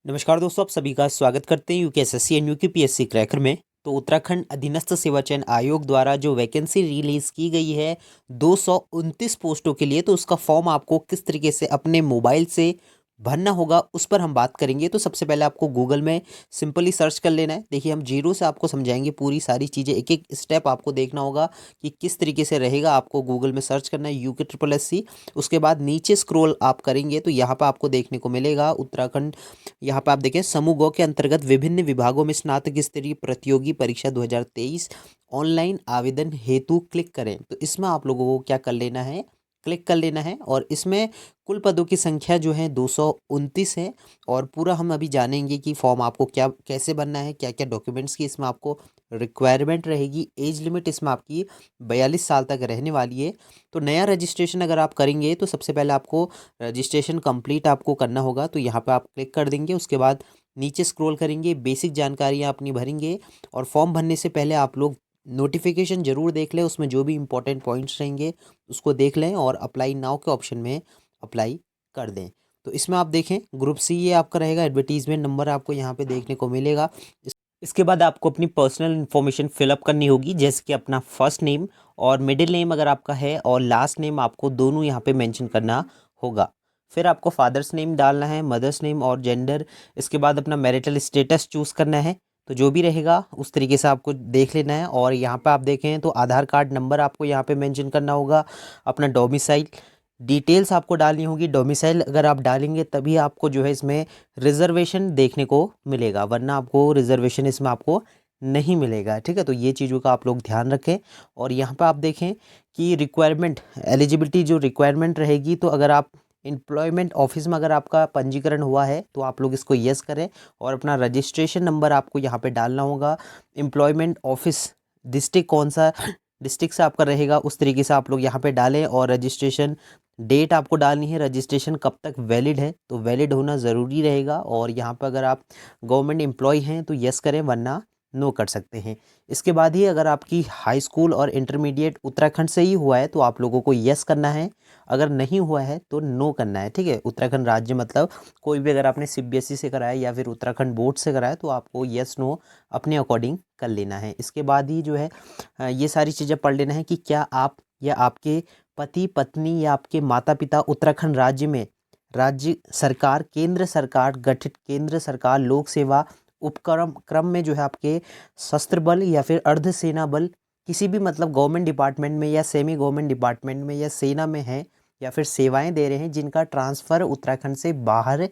नमस्कार दोस्तों, आप सभी का स्वागत करते हैं यूकेएसएससी एंड यूकेपीएससी क्रैकर में। तो उत्तराखंड अधीनस्थ सेवा चयन आयोग द्वारा जो वैकेंसी रिलीज की गई है 229 पोस्टों के लिए, तो उसका फॉर्म आपको किस तरीके से अपने मोबाइल से भरना होगा उस पर हम बात करेंगे। तो सबसे पहले आपको गूगल में सिंपली सर्च कर लेना है। देखिए, हम जीरो से आपको समझाएंगे पूरी सारी चीज़ें, एक एक स्टेप आपको देखना होगा कि किस तरीके से रहेगा। आपको गूगल में सर्च करना है UKSSC। उसके बाद नीचे स्क्रॉल आप करेंगे तो यहाँ पर आपको देखने को मिलेगा उत्तराखंड। यहाँ पे आप देखें, समूह गौ के अंतर्गत विभिन्न विभागों में स्नातक स्तरीय प्रतियोगी परीक्षा 2023 ऑनलाइन आवेदन हेतु क्लिक करें। तो इसमें आप लोगों को क्या कर लेना है, क्लिक कर लेना है। और इसमें कुल पदों की संख्या जो है 229 है। और पूरा हम अभी जानेंगे कि फॉर्म आपको क्या कैसे भरना है, क्या क्या डॉक्यूमेंट्स की इसमें आपको रिक्वायरमेंट रहेगी। एज लिमिट इसमें आपकी 42 साल तक रहने वाली है। तो नया रजिस्ट्रेशन अगर आप करेंगे तो सबसे पहले आपको रजिस्ट्रेशन कंप्लीट आपको करना होगा। तो यहाँ पे आप क्लिक कर देंगे। उसके बाद नीचे स्क्रॉल करेंगे, बेसिक जानकारियाँ अपनी भरेंगे। और फॉर्म भरने से पहले आप लोग नोटिफिकेशन ज़रूर देख लें, उसमें जो भी इंपॉर्टेंट पॉइंट्स रहेंगे उसको देख लें और अप्लाई नाउ के ऑप्शन में अप्लाई कर दें। तो इसमें आप देखें, ग्रुप सी ये आपका रहेगा। एडवर्टीजमेंट नंबर आपको यहाँ पे देखने को मिलेगा। इसके बाद आपको अपनी पर्सनल इन्फॉर्मेशन फिलअप करनी होगी, जैसे कि अपना फर्स्ट नेम और मिडिल नेम अगर आपका है, और लास्ट नेम आपको दोनों यहाँ पे मेंशन करना होगा। फिर आपको फादर्स नेम डालना है, मदर्स नेम और जेंडर। इसके बाद अपना मैरिटल स्टेटस चूज़ करना है। तो जो भी रहेगा उस तरीके से आपको देख लेना है। और यहाँ पे आप देखें तो आधार कार्ड नंबर आपको यहाँ पे मेंशन करना होगा। अपना डोमिसाइल डिटेल्स आपको डालनी होगी। डोमिसाइल अगर आप डालेंगे तभी आपको जो है इसमें रिजर्वेशन देखने को मिलेगा, वरना आपको रिजर्वेशन इसमें आपको नहीं मिलेगा। ठीक है, तो ये चीज़ों का आप लोग ध्यान रखें। और यहाँ पर आप देखें कि रिक्वायरमेंट एलिजिबिलिटी जो रिक्वायरमेंट रहेगी, तो अगर आप एम्प्लॉयमेंट ऑफिस में अगर आपका पंजीकरण हुआ है तो आप लोग इसको यस करें। और अपना रजिस्ट्रेशन नंबर आपको यहाँ पे डालना होगा। एम्प्लॉयमेंट ऑफिस डिस्ट्रिक्ट कौन सा डिस्ट्रिक्ट से आपका रहेगा उस तरीके से आप लोग यहाँ पे डालें। और रजिस्ट्रेशन डेट आपको डालनी है, रजिस्ट्रेशन कब तक वैलिड है, तो वैलिड होना ज़रूरी रहेगा। और यहाँ पर अगर आप गवर्नमेंट एम्प्लॉय हैं तो यस करें, वरना नो कर सकते हैं। इसके बाद ही अगर आपकी हाई स्कूल और इंटरमीडिएट उत्तराखंड से ही हुआ है तो आप लोगों को यस करना है, अगर नहीं हुआ है तो नो करना है। ठीक है, उत्तराखंड राज्य मतलब कोई भी, अगर आपने CBSE से कराया या फिर उत्तराखंड बोर्ड से कराया तो आपको यस नो अपने अकॉर्डिंग कर लेना है। इसके बाद ही जो है ये सारी चीज़ें पढ़ लेना है कि क्या आप या आपके पति पत्नी या आपके माता पिता उत्तराखंड राज्य में राज्य सरकार, केंद्र सरकार गठित केंद्र सरकार लोक सेवा उपक्रम क्रम में जो है आपके शस्त्र बल या फिर अर्धसेना बल किसी भी मतलब गवर्नमेंट डिपार्टमेंट में या सेमी गवर्नमेंट डिपार्टमेंट में या सेना में है, या फिर सेवाएं दे रहे हैं जिनका ट्रांसफ़र उत्तराखंड से बाहर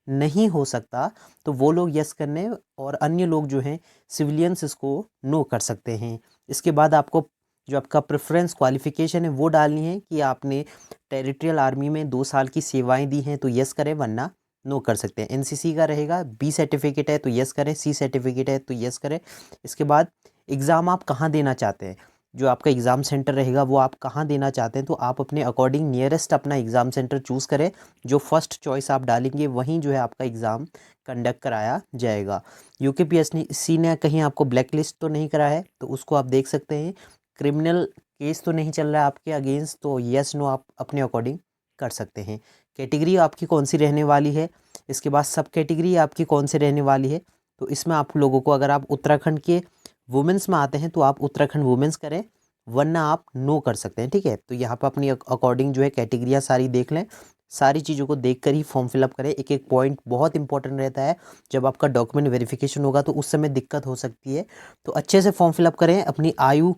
नहीं हो सकता, तो वो लोग यस करने। और अन्य लोग जो हैं सिविलियंस इसको नो कर सकते हैं। इसके बाद आपको जो आपका प्रेफरेंस क्वालिफ़िकेशन है वो डालनी है कि आपने टेरिटरियल आर्मी में 2 साल की सेवाएं दी हैं तो यस करें, वरना नो कर सकते हैं। NCC का रहेगा, B सर्टिफिकेट है तो यस करें, C सर्टिफिकेट है तो यस करें। इसके बाद एग्ज़ाम आप कहाँ देना चाहते हैं, जो आपका एग्ज़ाम सेंटर रहेगा वो आप कहाँ देना चाहते हैं, तो आप अपने अकॉर्डिंग नियरेस्ट अपना एग्ज़ाम सेंटर चूज़ करें। जो फर्स्ट चॉइस आप डालेंगे वहीं जो है आपका एग्ज़ाम कंडक्ट कराया जाएगा। UKPSC ने कहीं आपको ब्लैक लिस्ट तो नहीं करा है, तो उसको आप देख सकते हैं। क्रिमिनल केस तो नहीं चल रहा है आपके अगेंस्ट, तो यस नो आप अपने अकॉर्डिंग कर सकते हैं। कैटेगरी आपकी कौन सी रहने वाली है, इसके बाद सब कैटेगरी आपकी कौन सी रहने वाली है। तो इसमें आप लोगों को, अगर आप उत्तराखंड के वुमेंस में आते हैं तो आप उत्तराखंड वुमेंस करें, वरना आप नो कर सकते हैं। ठीक है, तो यहाँ पर अपनी अकॉर्डिंग जो है कैटेगरियाँ सारी देख लें। सारी चीज़ों को देख कर ही फॉर्म फिलअप करें। एक एक पॉइंट बहुत इंपॉर्टेंट रहता है, जब आपका डॉक्यूमेंट वेरिफिकेशन होगा तो उस समय दिक्कत हो सकती है। तो अच्छे से फॉर्म फिलअप करें। अपनी आयु,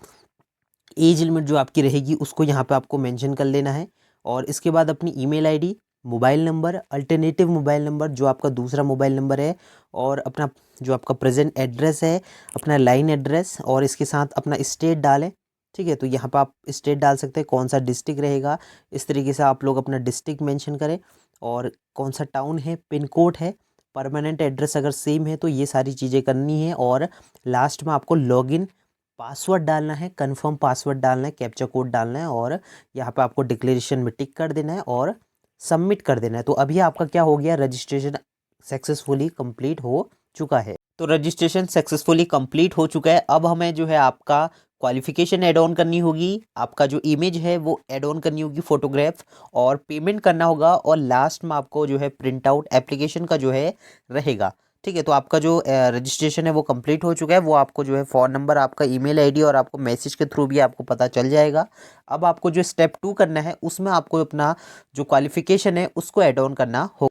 एज लिमिट जो आपकी रहेगी उसको यहाँ पे आपको मेंशन कर लेना है। और इसके बाद अपनी email ID, mobile number, alternative mobile number जो आपका दूसरा मोबाइल नंबर है, और अपना जो आपका प्रेजेंट एड्रेस है, अपना लाइन एड्रेस, और इसके साथ अपना स्टेट डालें। ठीक है, तो यहाँ पर आप स्टेट डाल सकते हैं, कौन सा डिस्ट्रिक्ट रहेगा, इस तरीके से आप लोग अपना डिस्ट्रिक्ट मेंशन करें। और कौन सा टाउन है, पिन कोड है, परमानेंट एड्रेस अगर सेम है तो ये सारी चीज़ें करनी है। और लास्ट में आपको लॉगिन पासवर्ड डालना है, कंफर्म पासवर्ड डालना है, कैप्चा कोड डालना है, और यहाँ पे आपको डिक्लेरेशन में टिक कर देना है और सबमिट कर देना है। तो अभी आपका क्या हो गया, रजिस्ट्रेशन सक्सेसफुली कंप्लीट हो चुका है। तो रजिस्ट्रेशन सक्सेसफुली कंप्लीट हो चुका है। अब हमें जो है आपका क्वालिफिकेशन ऐड ऑन करनी होगी, आपका जो इमेज है वो ऐड ऑन करनी होगी फोटोग्राफ, और पेमेंट करना होगा, और लास्ट में आपको जो है प्रिंट आउट एप्लीकेशन का जो है रहेगा। ठीक है, तो आपका जो रजिस्ट्रेशन है वो कंप्लीट हो चुका है। वो आपको जो है फ़ोन नंबर, आपका ईमेल आईडी और आपको मैसेज के थ्रू भी आपको पता चल जाएगा। अब आपको जो स्टेप 2 करना है उसमें आपको अपना जो क्वालिफिकेशन है उसको ऐड ऑन करना हो।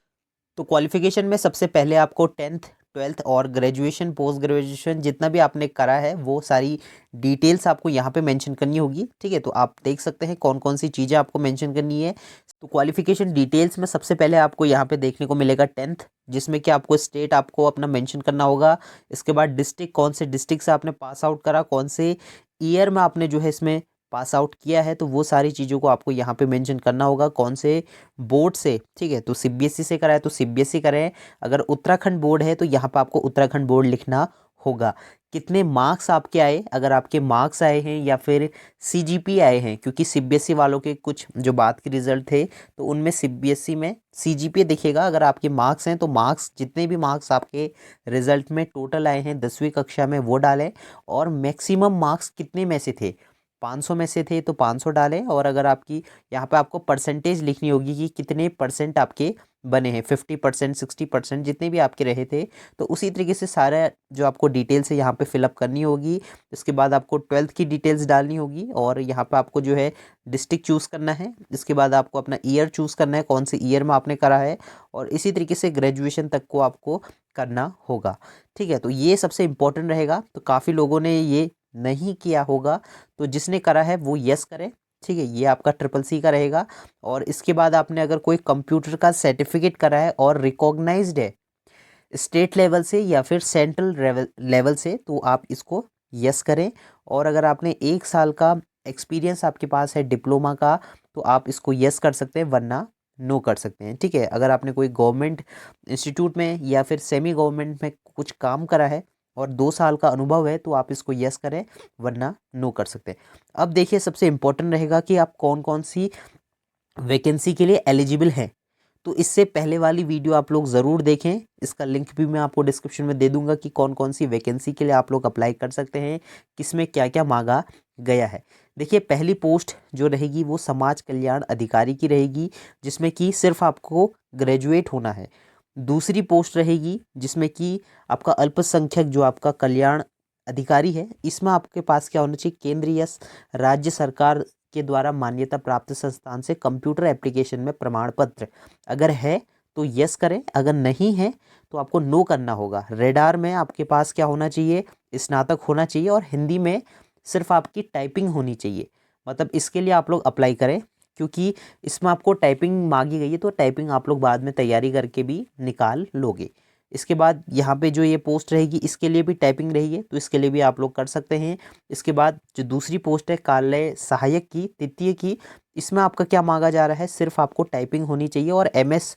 तो क्वालिफिकेशन में सबसे पहले आपको 10th 12th और ग्रेजुएशन पोस्ट ग्रेजुएशन जितना भी आपने करा है वो सारी डिटेल्स आपको यहाँ पे मेंशन करनी होगी। ठीक है, तो आप देख सकते हैं कौन कौन सी चीज़ें आपको मेंशन करनी है। तो क्वालिफिकेशन डिटेल्स में सबसे पहले आपको यहाँ पे देखने को मिलेगा 10th, जिसमें कि आपको स्टेट आपको अपना मेंशन करना होगा। इसके बाद डिस्ट्रिक्ट, कौन से डिस्ट्रिक्ट से आपने पास आउट करा, कौन से ईयर में आपने जो है इसमें पास आउट किया है, तो वो सारी चीज़ों को आपको यहाँ पे मेंशन करना होगा। कौन से बोर्ड से, ठीक है, तो सीबीएसई से करा है तो सीबीएसई करें, अगर उत्तराखंड बोर्ड है तो यहाँ पे आपको उत्तराखंड बोर्ड लिखना होगा। कितने मार्क्स आपके आए, अगर आपके मार्क्स आए हैं या फिर सीजीपी आए हैं, क्योंकि सीबीएसई वालों के कुछ जो बात के रिजल्ट थे तो उनमें सीबीएसई में सीजीपी दिखेगा। अगर आपके मार्क्स हैं तो मार्क्स, जितने भी मार्क्स आपके रिजल्ट में टोटल आए हैं 10वीं कक्षा में वो डालें, और मैक्सिमम मार्क्स कितने में से थे, 500 में से थे तो 500 डालें। और अगर आपकी यहाँ पे आपको परसेंटेज लिखनी होगी कि कितने परसेंट आपके बने हैं, 50%, 60%, जितने भी आपके रहे थे, तो उसी तरीके से सारा जो आपको डिटेल्स है यहाँ पे फिलअप करनी होगी। इसके बाद आपको 12th की डिटेल्स डालनी होगी, और यहाँ पे आपको जो है डिस्ट्रिक्ट चूज़ करना है। इसके बाद आपको अपना ईयर चूज़ करना है, कौन से ईयर में आपने करा है, और इसी तरीके से ग्रेजुएशन तक को आपको करना होगा। ठीक है, तो ये सबसे इम्पोर्टेंट रहेगा। तो काफ़ी लोगों ने ये नहीं किया होगा, तो जिसने करा है वो यस करे। ठीक है, ये आपका ट्रिपल सी का रहेगा। और इसके बाद आपने अगर कोई कंप्यूटर का सर्टिफिकेट करा है और रिकॉग्नाइज्ड है स्टेट लेवल से या फिर सेंट्रल लेवल से, तो आप इसको यस करें। और अगर आपने 1 साल का एक्सपीरियंस आपके पास है डिप्लोमा का, तो आप इसको यस कर सकते हैं, वरना नो कर सकते हैं। ठीक है, अगर आपने कोई गवर्नमेंट इंस्टीट्यूट में या फिर सेमी गवर्नमेंट में कुछ काम करा है और 2 साल का अनुभव है, तो आप इसको यस करें, वरना नो कर सकते हैं। अब देखिए, सबसे इम्पोर्टेंट रहेगा कि आप कौन कौन सी वैकेंसी के लिए एलिजिबल हैं। तो इससे पहले वाली वीडियो आप लोग ज़रूर देखें, इसका लिंक भी मैं आपको डिस्क्रिप्शन में दे दूंगा कि कौन कौन सी वैकेंसी के लिए आप लोग अप्लाई कर सकते हैं, किसमें क्या क्या मांगा गया है। देखिए, पहली पोस्ट जो रहेगी वो समाज कल्याण अधिकारी की रहेगी, जिसमें कि सिर्फ आपको ग्रेजुएट होना है। दूसरी पोस्ट रहेगी जिसमें कि आपका अल्पसंख्यक जो आपका कल्याण अधिकारी है, इसमें आपके पास क्या होना चाहिए, केंद्रीय या राज्य सरकार के द्वारा मान्यता प्राप्त संस्थान से कंप्यूटर एप्लीकेशन में प्रमाण पत्र अगर है तो यस करें, अगर नहीं है तो आपको नो करना होगा। रेडार में आपके पास क्या होना चाहिए, स्नातक होना चाहिए, और हिंदी में सिर्फ आपकी टाइपिंग होनी चाहिए। मतलब इसके लिए आप लोग अप्लाई करें, क्योंकि इसमें आपको टाइपिंग मांगी गई है, तो टाइपिंग आप लोग बाद में तैयारी करके भी निकाल लोगे। इसके बाद यहाँ पे जो ये पोस्ट रहेगी इसके लिए भी टाइपिंग रही है, तो इसके लिए भी आप लोग कर सकते हैं। इसके बाद जो दूसरी पोस्ट है कार्यालय सहायक की तृतीय की, इसमें आपका क्या मांगा जा रहा है, सिर्फ आपको टाइपिंग होनी चाहिए और एमएस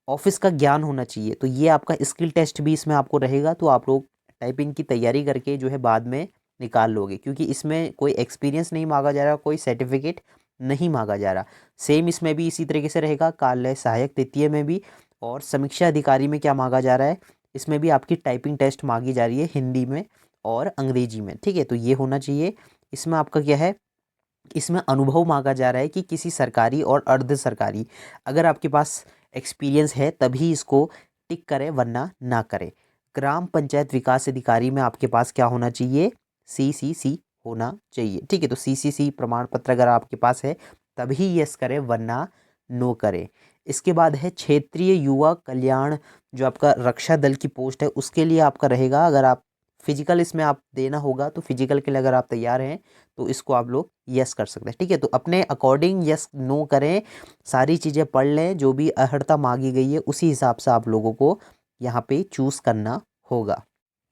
ऑफिस का ज्ञान होना चाहिए। तो ये आपका स्किल टेस्ट भी इसमें आपको रहेगा, तो आप लोग टाइपिंग की तैयारी करके जो है बाद में निकाल लोगे, क्योंकि इसमें कोई एक्सपीरियंस नहीं मांगा जा रहा, कोई सर्टिफिकेट नहीं मांगा जा रहा। सेम इसमें भी इसी तरीके से रहेगा, कार्यालय सहायक तृतीय में भी। और समीक्षा अधिकारी में क्या मांगा जा रहा है, इसमें भी आपकी टाइपिंग टेस्ट मांगी जा रही है हिंदी में और अंग्रेजी में। ठीक है, तो ये होना चाहिए। इसमें आपका क्या है, इसमें अनुभव मांगा जा रहा है कि किसी सरकारी और अर्ध सरकारी, अगर आपके पास एक्सपीरियंस है तभी इसको टिक करें, वरना ना करें। ग्राम पंचायत विकास अधिकारी में आपके पास क्या होना चाहिए, सीसीसी होना चाहिए। ठीक है, तो सीसीसी प्रमाण पत्र अगर आपके पास है तभी यस करें, वरना नो करें। इसके बाद है क्षेत्रीय युवा कल्याण, जो आपका रक्षा दल की पोस्ट है उसके लिए आपका रहेगा। अगर आप फिजिकल इसमें आप देना होगा, तो फिजिकल के लिए अगर आप तैयार हैं तो इसको आप लोग यस कर सकते हैं। ठीक है, तो अपने अकॉर्डिंग यस नो करें, सारी चीज़ें पढ़ लें, जो भी अर्हता मांगी गई है उसी हिसाब से आप लोगों को यहाँ पे चूज़ करना होगा।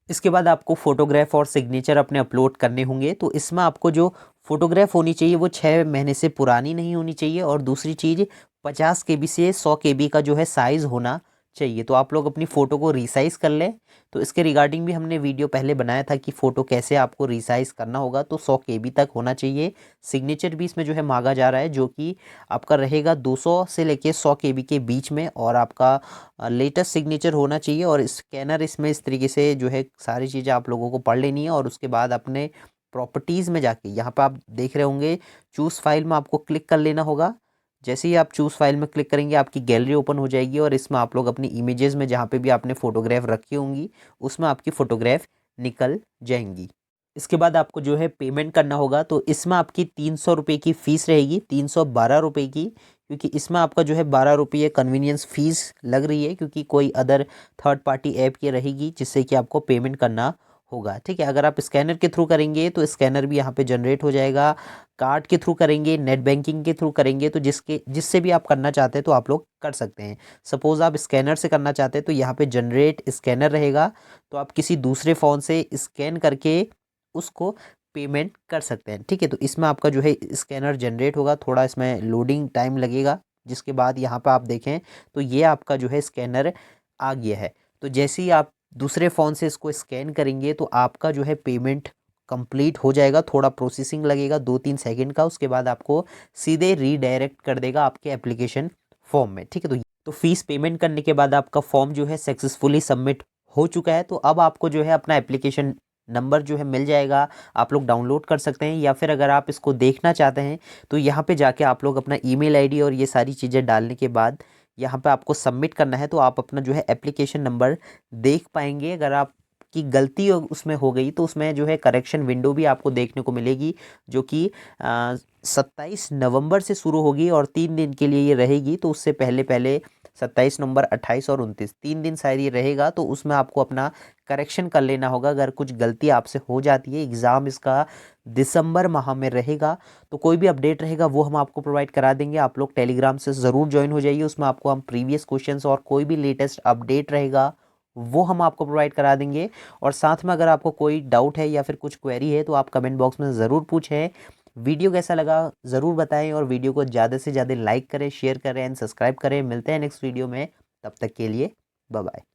इसके बाद आपको फ़ोटोग्राफ और सिग्नेचर अपने अपलोड करने होंगे। तो इसमें आपको जो फ़ोटोग्राफ होनी चाहिए वो 6 महीने से पुरानी नहीं होनी चाहिए, और दूसरी चीज़ 50 KB से 100 KB का जो है साइज़ होना चाहिए। तो आप लोग अपनी फ़ोटो को रीसाइज़ कर लें। तो इसके रिगार्डिंग भी हमने वीडियो पहले बनाया था कि फ़ोटो कैसे आपको रीसाइज़ करना होगा, तो 100 KB तक होना चाहिए। सिग्नेचर भी इसमें जो है मांगा जा रहा है, जो कि आपका रहेगा 200 से लेके 100 KB के बीच में, और आपका लेटेस्ट सिग्नेचर होना चाहिए। और स्कैनर इसमें इस तरीके से जो है सारी चीज़ें आप लोगों को पढ़ लेनी है, और उसके बाद अपने प्रॉपर्टीज़ में जाके यहाँ पे आप देख रहे होंगे चूज़ फाइल में आपको क्लिक कर लेना होगा। जैसे ही आप चूज़ फाइल में क्लिक करेंगे आपकी गैलरी ओपन हो जाएगी और इसमें आप लोग अपनी इमेजेस में जहाँ पे भी आपने फ़ोटोग्राफ रखी होंगी उसमें आपकी फ़ोटोग्राफ निकल जाएंगी। इसके बाद आपको जो है पेमेंट करना होगा, तो इसमें आपकी 300 रुपये की फ़ीस रहेगी, 312 रुपये की, क्योंकि इसमें आपका जो है 12 रुपये कन्वीनियंस फ़ीस लग रही है, क्योंकि कोई अदर थर्ड पार्टी ऐप की रहेगी जिससे कि आपको पेमेंट करना होगा। ठीक है, अगर आप स्कैनर के थ्रू करेंगे तो स्कैनर भी यहाँ पे जनरेट हो जाएगा। कार्ड के थ्रू करेंगे, नेट बैंकिंग के थ्रू करेंगे, तो जिससे भी आप करना चाहते हैं तो आप लोग कर सकते हैं। सपोज़ आप स्कैनर से करना चाहते हैं तो यहाँ पे जनरेट स्कैनर रहेगा, तो आप किसी दूसरे फ़ोन से स्कैन करके उसको पेमेंट कर सकते हैं। ठीक है, तो इसमें आपका जो है स्कैनर जनरेट होगा, थोड़ा इसमें लोडिंग टाइम लगेगा, जिसके बाद यहाँ पे आप देखें तो ये आपका जो है स्कैनर आ गया है। तो जैसे ही आप दूसरे फ़ोन से इसको स्कैन करेंगे तो आपका जो है पेमेंट कंप्लीट हो जाएगा। थोड़ा प्रोसेसिंग लगेगा 2-3 सेकंड का, उसके बाद आपको सीधे रीडायरेक्ट कर देगा आपके एप्लीकेशन फॉर्म में। ठीक है, तो फीस पेमेंट करने के बाद आपका फॉर्म जो है सक्सेसफुली सबमिट हो चुका है। तो अब आपको जो है अपना एप्लीकेशन नंबर जो है मिल जाएगा, आप लोग डाउनलोड कर सकते हैं, या फिर अगर आप इसको देखना चाहते हैं तो यहाँ पे जाके आप लोग अपना ईमेल आईडी और ये सारी चीज़ें डालने के बाद यहाँ पे आपको सबमिट करना है, तो आप अपना जो है एप्लीकेशन नंबर देख पाएंगे। अगर आप की गलती उसमें हो गई तो उसमें जो है करेक्शन विंडो भी आपको देखने को मिलेगी, जो कि 27 नवंबर से शुरू होगी और 3 दिन के लिए ये रहेगी। तो उससे पहले पहले 27 नवंबर, 28 और 29 3 दिन शायद ये रहेगा, तो उसमें आपको अपना करेक्शन कर लेना होगा अगर कुछ गलती आपसे हो जाती है। एग्ज़ाम इसका दिसंबर माह में रहेगा, तो कोई भी अपडेट रहेगा वो हम आपको प्रोवाइड करा देंगे। आप लोग टेलीग्राम से ज़रूर ज्वाइन हो जाइए, उसमें आपको हम प्रीवियस क्वेश्चंस और कोई भी लेटेस्ट अपडेट रहेगा वो हम आपको प्रोवाइड करा देंगे। और साथ में अगर आपको कोई डाउट है या फिर कुछ क्वेरी है तो आप कमेंट बॉक्स में ज़रूर पूछें। वीडियो कैसा लगा ज़रूर बताएं और वीडियो को ज़्यादा से ज़्यादा लाइक करें, शेयर करें एंड सब्सक्राइब करें। मिलते हैं नेक्स्ट वीडियो में, तब तक के लिए बाय बाय।